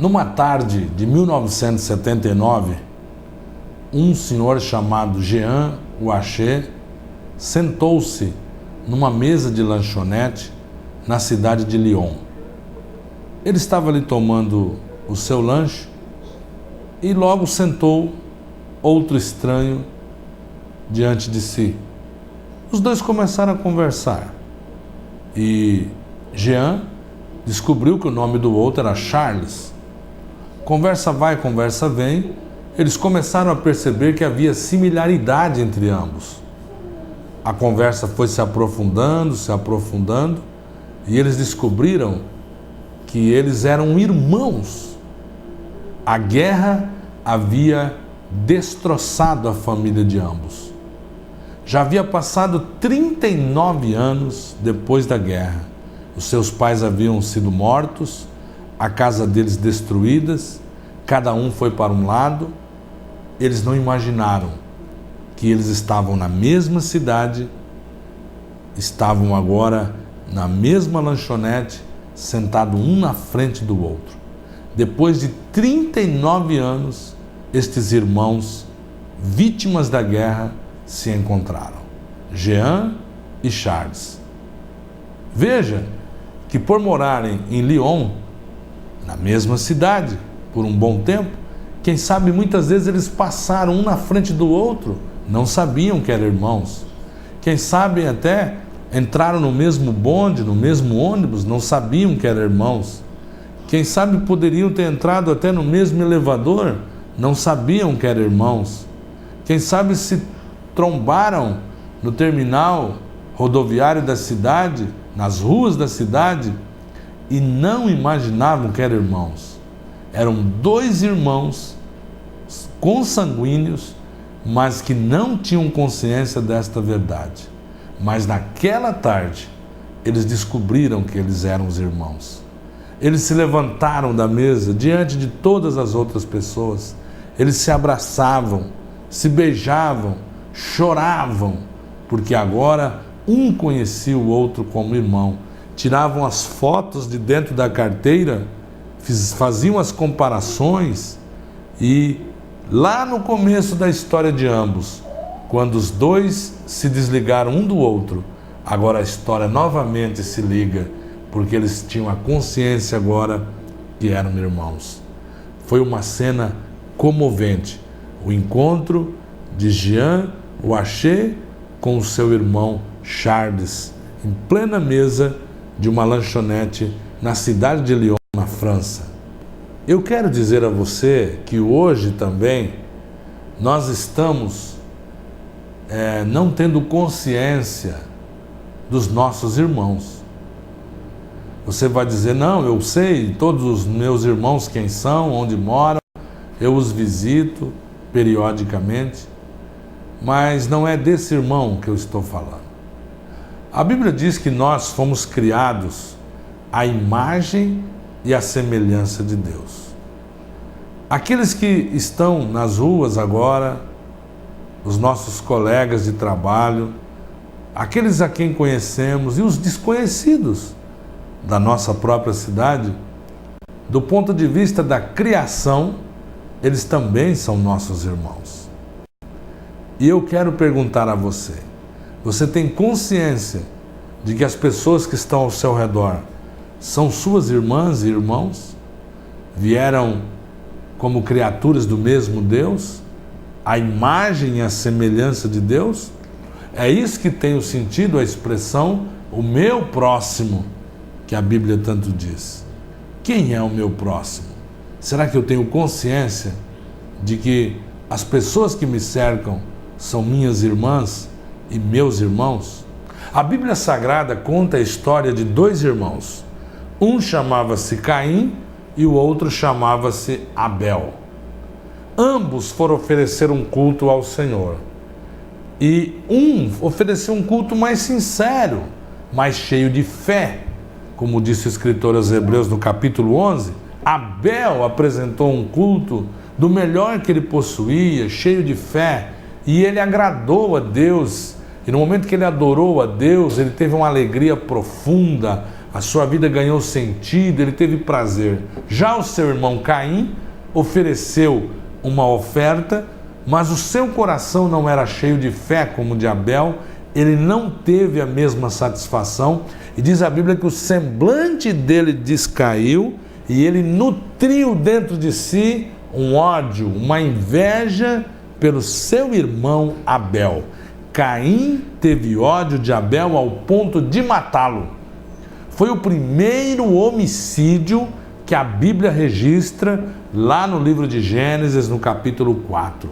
Numa tarde de 1979, um senhor chamado Jean Ouaché sentou-se numa mesa de lanchonete na cidade de Lyon. Ele estava ali tomando o seu lanche e logo sentou outro estranho diante de si. Os dois começaram a conversar e Jean descobriu que o nome do outro era Charles. Conversa vai, conversa vem, eles começaram a perceber que havia similaridade entre ambos. A conversa foi se aprofundando, e eles descobriram que eles eram irmãos. A guerra havia destroçado a família de ambos. Já havia passado 39 anos depois da guerra. Os seus pais haviam sido mortos, a casa deles destruídas, cada um foi para um lado. Eles não imaginaram que eles estavam na mesma cidade, estavam agora na mesma lanchonete, sentados um na frente do outro. Depois de 39 anos, estes irmãos, vítimas da guerra, se encontraram. Jean e Charles. Veja que por morarem em Lyon, na mesma cidade, por um bom tempo, quem sabe muitas vezes eles passaram um na frente do outro, não sabiam que eram irmãos. Quem sabe até entraram no mesmo bonde, no mesmo ônibus, não sabiam que eram irmãos. Quem sabe poderiam ter entrado até no mesmo elevador, não sabiam que eram irmãos. Quem sabe se trombaram no terminal rodoviário da cidade, nas ruas da cidade, e não imaginavam que eram irmãos. Eram dois irmãos consanguíneos, mas que não tinham consciência desta verdade. Mas naquela tarde, eles descobriram que eles eram os irmãos. Eles se levantaram da mesa diante de todas as outras pessoas. Eles se abraçavam, se beijavam, choravam, porque agora um conhecia o outro como irmão. Tiravam as fotos de dentro da carteira, faziam as comparações e lá no começo da história de ambos, quando os dois se desligaram um do outro, agora a história novamente se liga, porque eles tinham a consciência agora que eram irmãos. Foi uma cena comovente, o encontro de Jean Ouaché com o seu irmão Charles, em plena mesa de uma lanchonete na cidade de Lyon, na França. Eu quero dizer a você que hoje também nós estamos não tendo consciência dos nossos irmãos. Você vai dizer, não, eu sei todos os meus irmãos quem são, onde moram, eu os visito periodicamente, mas não é desse irmão que eu estou falando. A Bíblia diz que nós fomos criados à imagem e à semelhança de Deus. Aqueles que estão nas ruas agora, os nossos colegas de trabalho, aqueles a quem conhecemos e os desconhecidos da nossa própria cidade, do ponto de vista da criação, eles também são nossos irmãos. E eu quero perguntar a você, você tem consciência de que as pessoas que estão ao seu redor são suas irmãs e irmãos? Vieram como criaturas do mesmo Deus? A imagem e a semelhança de Deus? É isso que tem o sentido, a expressão, o meu próximo, que a Bíblia tanto diz. Quem é o meu próximo? Será que eu tenho consciência de que as pessoas que me cercam são minhas irmãs e meus irmãos? A Bíblia Sagrada conta a história de dois irmãos. Um chamava-se Caim e o outro chamava-se Abel. Ambos foram oferecer um culto ao Senhor. E um ofereceu um culto mais sincero, mais cheio de fé. Como disse o escritor aos Hebreus no capítulo 11, Abel apresentou um culto do melhor que ele possuía, cheio de fé, e ele agradou a Deus. E no momento que ele adorou a Deus, ele teve uma alegria profunda, a sua vida ganhou sentido, ele teve prazer. Já o seu irmão Caim ofereceu uma oferta, mas o seu coração não era cheio de fé como o de Abel, ele não teve a mesma satisfação, e diz a Bíblia que o semblante dele descaiu, e ele nutriu dentro de si um ódio, uma inveja pelo seu irmão Abel. Caim teve ódio de Abel ao ponto de matá-lo. Foi o primeiro homicídio que a Bíblia registra lá no livro de Gênesis, no capítulo 4.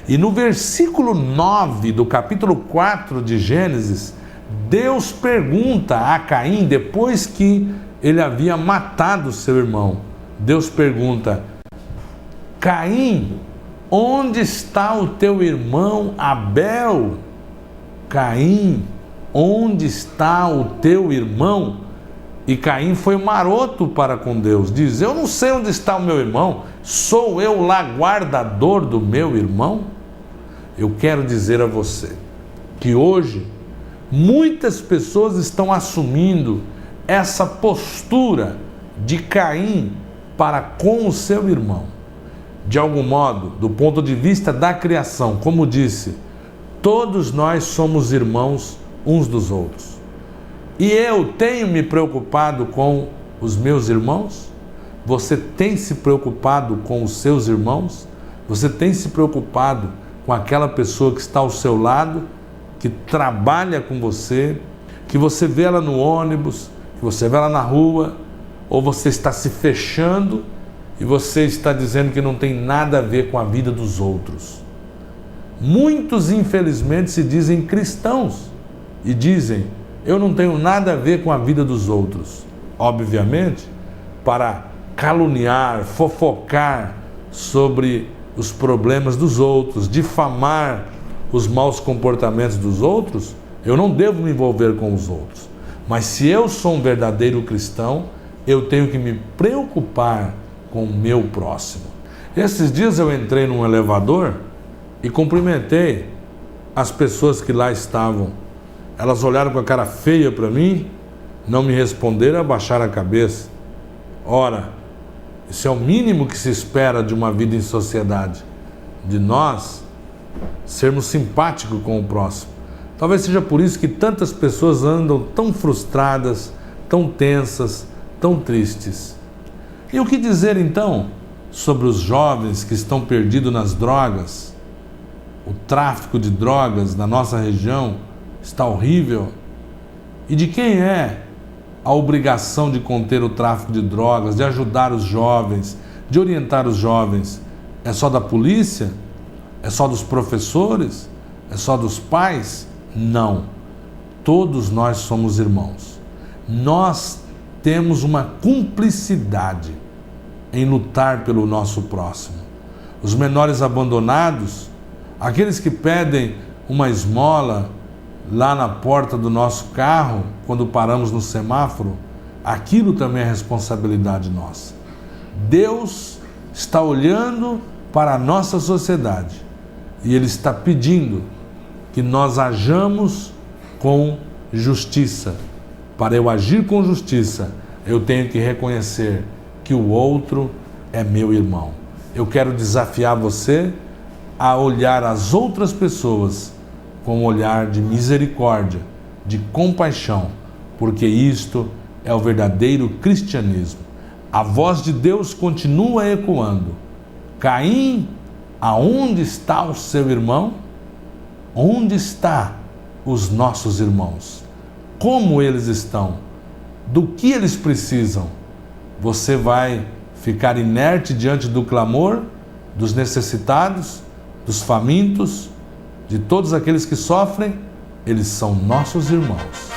E no versículo 9 do capítulo 4 de Gênesis, Deus pergunta a Caim, depois que ele havia matado seu irmão, Deus pergunta: Caim, onde está o teu irmão Abel? Caim, onde está o teu irmão? E Caim foi maroto para com Deus, diz: eu não sei onde está o meu irmão, sou eu lá guardador do meu irmão? Eu quero dizer a você que hoje muitas pessoas estão assumindo essa postura de Caim para com o seu irmão. De algum modo, do ponto de vista da criação, como disse, todos nós somos irmãos uns dos outros. E eu tenho me preocupado com os meus irmãos? Você tem se preocupado com os seus irmãos? Você tem se preocupado com aquela pessoa que está ao seu lado, que trabalha com você, que você vê ela no ônibus, que você vê ela na rua, ou você está se fechando e você está dizendo que não tem nada a ver com a vida dos outros? Muitos, infelizmente, se dizem cristãos e dizem: eu não tenho nada a ver com a vida dos outros. Obviamente, para caluniar, fofocar sobre os problemas dos outros, difamar os maus comportamentos dos outros, eu não devo me envolver com os outros. Mas se eu sou um verdadeiro cristão, eu tenho que me preocupar com o meu próximo. Esses dias eu entrei num elevador e cumprimentei as pessoas que lá estavam. Elas olharam com a cara feia para mim, não me responderam, abaixaram a cabeça. Ora, isso é o mínimo que se espera de uma vida em sociedade, de nós sermos simpáticos com o próximo. Talvez seja por isso que tantas pessoas andam tão frustradas, tão tensas, tão tristes. E o que dizer então sobre os jovens que estão perdidos nas drogas? O tráfico de drogas na nossa região está horrível. E de quem é a obrigação de conter o tráfico de drogas, de ajudar os jovens, de orientar os jovens? É só da polícia? É só dos professores? É só dos pais? Não. Todos nós somos irmãos. Nós temos uma cumplicidade em lutar pelo nosso próximo. Os menores abandonados, aqueles que pedem uma esmola lá na porta do nosso carro, quando paramos no semáforo, aquilo também é responsabilidade nossa. Deus está olhando para a nossa sociedade e Ele está pedindo que nós hajamos com justiça. Para eu agir com justiça, eu tenho que reconhecer que o outro é meu irmão. Eu quero desafiar você a olhar as outras pessoas com um olhar de misericórdia, de compaixão, porque isto é o verdadeiro cristianismo. A voz de Deus continua ecoando: Caim, aonde está o seu irmão? Onde estão os nossos irmãos? Como eles estão? Do que eles precisam? Você vai ficar inerte diante do clamor dos necessitados, dos famintos, de todos aqueles que sofrem? Eles são nossos irmãos.